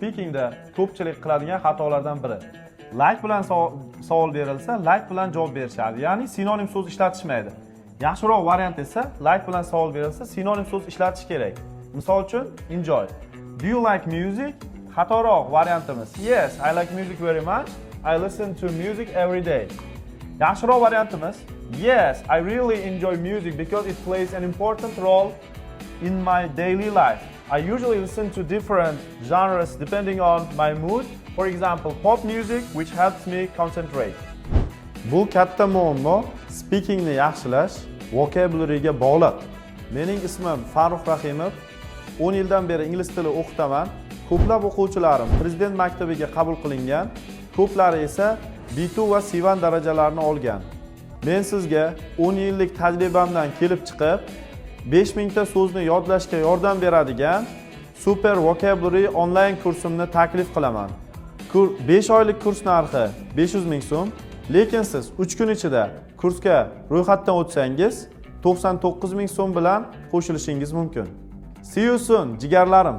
speakingda ko'pchilik qiladigan xatolardan biri. Like bilan savol berilsa, like bilan javob berishadi. Ya'ni sinonim so'z ishlatishmaydi. Yaxshiroq variant esa like bilan savol berilsa, sinonim so'z ishlatish kerak. Misol uchun, enjoy. Do you like music? Xatoroq variantimiz. Yes, I like music very much. I listen to music every day. Yaxshiroq variantimiz. Yes, I really enjoy music because it plays an important role in my daily life. I usually listen to different genres depending on my mood. For example, pop music, which helps me concentrate. Bu katta muammo speakingni yaxshilash, vocabularyga bog'liq. Mening ismim Farruh Rahimov. 10 yildan beri ingliz tili o'qitaman. Ko'plab o'quvchilarim Prezident maktabiga qabul qilingan, ko'plari esa B2 va C1 darajalarini olgan. Men sizga 10 yillik tajribamdan kelib chiqib, 5000 ta so'zni yodlashga yordam beradigan Super Vocabulary onlayn kursimni taklif qilaman. 5 oylik kurs narxi 500 ming so'm, lekin siz 3 kun ichida kursga ro'yxatdan o'tsangiz 99 ming so'm bilan qo'shilishingiz mumkin. See you soon, jigarlarim.